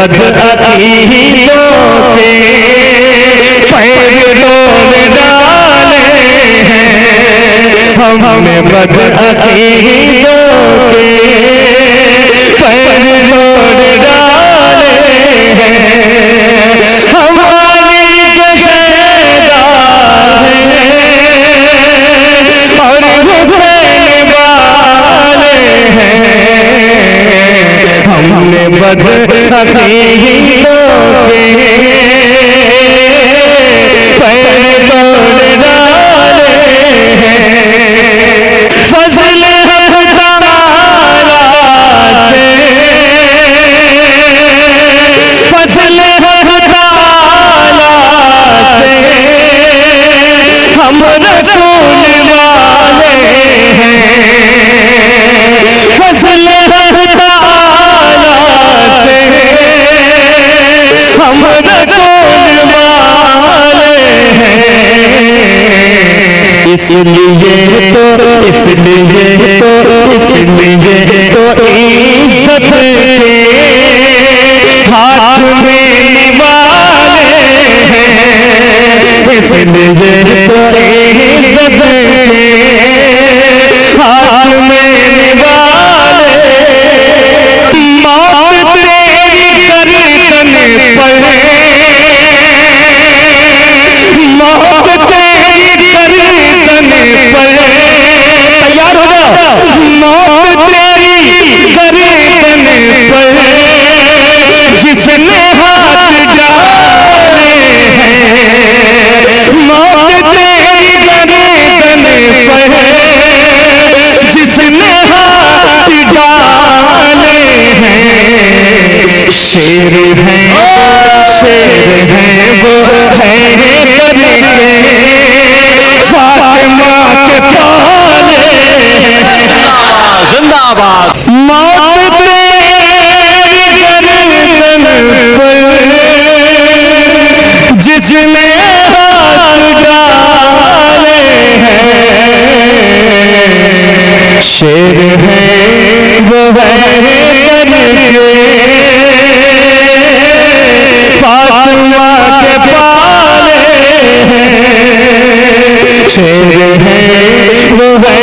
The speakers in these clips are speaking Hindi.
बदअकीदों के पैर तोड़ डाले हैं, हमने बदअकीदों के पैर तोड़ डाले हैं। हमारी शहदाद हैं और हुसैन वाले हैं, हमने बदअकीदों के पैर तोड़ डाले हैं। फज़ल हक़ तआला से, फज़ल हक़ तआला से हम रसूल वाले हैं। फज़ल हक़ तआला से हम रसूल वाले हैं। इसलिए तो इज्जत के हाथ में निवाले हैं। इसलिए तो इज्जत के हाथ में निवाले। मौत तेरी गर्दन पर, मौत तेरी गर्दन पर, तैयार हो जाओ। मौत तेरी गर्दन पर जिसने हाथ डाले हैं, मौत तेरी गर्दन पर जिसने हाथ डाले हैं। शेर हैं वो है करके फातिमा के पाले। जिंदाबाद। मौत तेरी गर्दन पर जिसने हाथ डाले हैं, शेर है वो है करके फातिमा के पाले हैं। शेर है वो है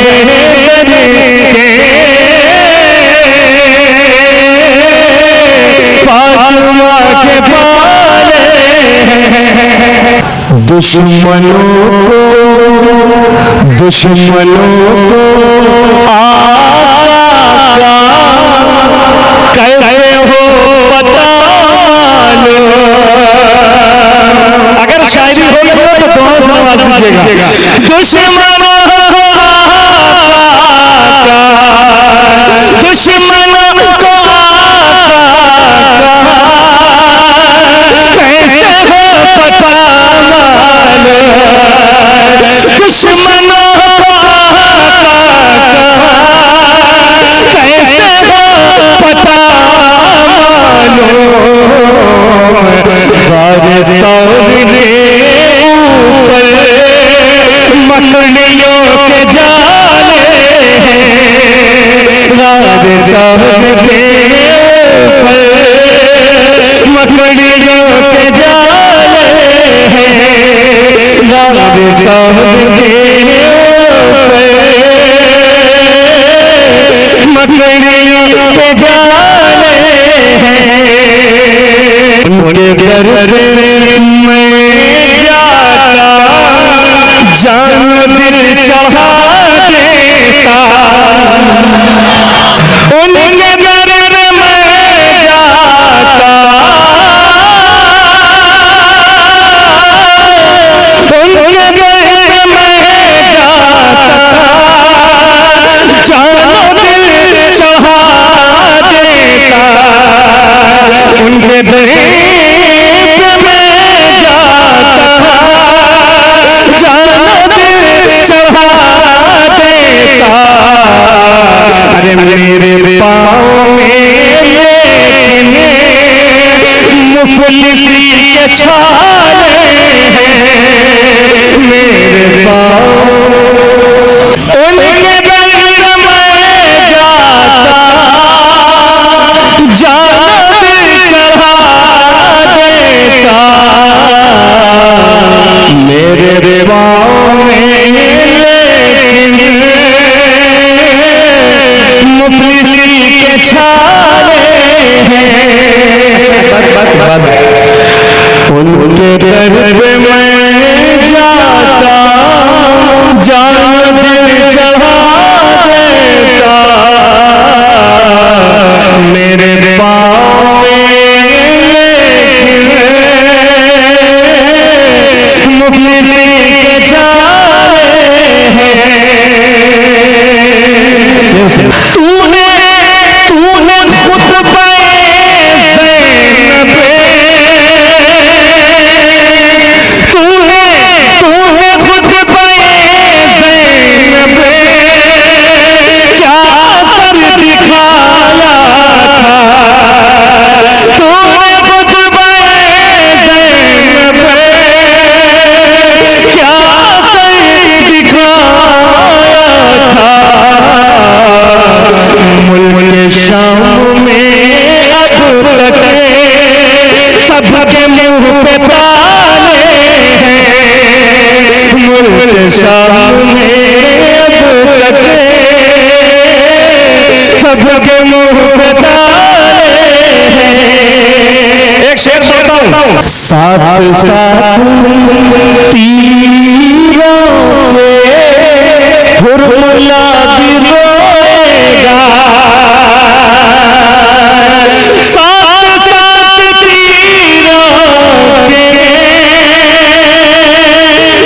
करके फातिमा के पाले हैं। दुश्मनों को आका कैसे हो पता लो। अगर शायरी हो गई तो दोनों से आवाज दीजिएगा। दुश्मनों को आका, दुश्मनों को कैसे हो पता लो। दुश्मनों को कैसे हो पता मालूम। सामने ऊपर मकड़ियों के जाले हैं, सामने ऊपर मकड़ियों के जाले हैं। सामने मकड़ियों के जाले हैं। उनके घर में जाता जान दिल चढ़ा देता। उनके घर में जाता, उनके घर में जाता जानो दिल चढ़ा देता। उनके दरीब में जाता जानो दिल चढ़ा देता। अरे के जाए हैं। तूने खुतबाए ज़ैनब तूने खुतबाए ज़ैनब क्या असर दिखाया था। तूने खुतबाए ज़ैनब क्या असर दिखाया था। मुल्क शाम में अब तक सबके मुंह पे ताले हैं। मुल्क शाम में अब तक सबके मुंह पे ताले हैं। एक शेर सुनाता हूं। साथ साथ तीरों पे हुरमुला भी रोएगा। साथ साथ तीरों के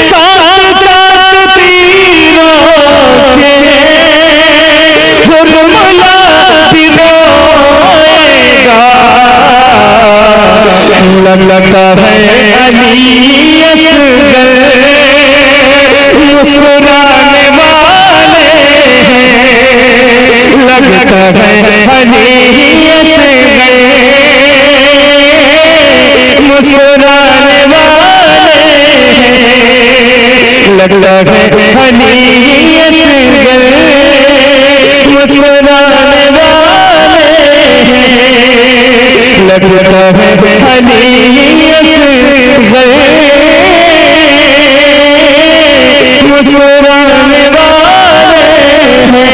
साथ साथ तीरों के हुरमुला भी रोएगा। लगता है अली असगर मुस्कुराने वाले हैं। लगता है अली असगर मुस्कुराने वाले हैं। लगता है अली असगर मुस्कुराने वाले हैं। लगता है अली असगर मुस्कुराने वाले हैं।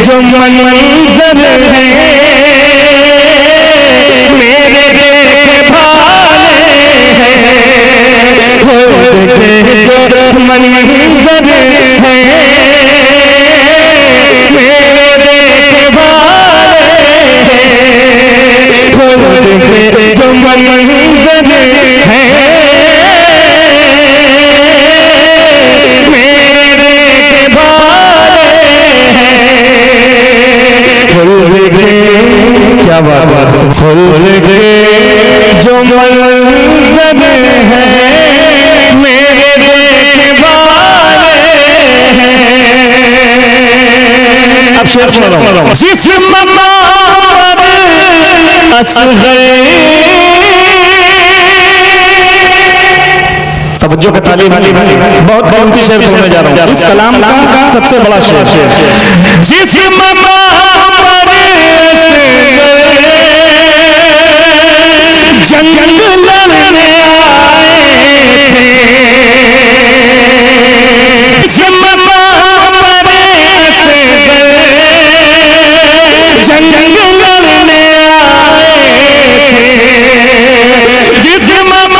जो मंजर है मेरे देखे भाले हैं। जो मंजर है मेरे देखे भाले हैं। जो मंजर है मेरे देखे भाले हैं। क्या बात है। खुल के जो मंजर है मेरे देखे वाले हैं। अब शेर पढ़ रहा हूं। जिस्म पर असग़र तवज्जो का तालीम बहुत कीमती शेर बोलने जा रहा हूं। इस कलाम का सबसे बड़ा शेर। जिस्म जंग लड़ने आए थे। जिस्म पर जंग लड़ने आए थे। जिस्म पर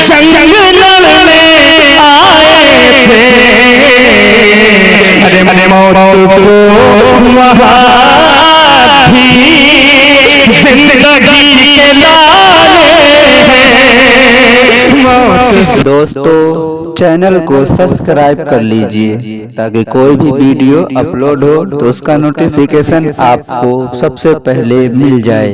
जंग लड़ने आए थे। अरे मौत को वहाँ भी जिंदगी के लाले हैं। दोस्तों चैनल को सब्सक्राइब कर लीजिए ताकि कोई भी वीडियो अपलोड हो तो उसका नोटिफिकेशन आपको सबसे पहले मिल जाए।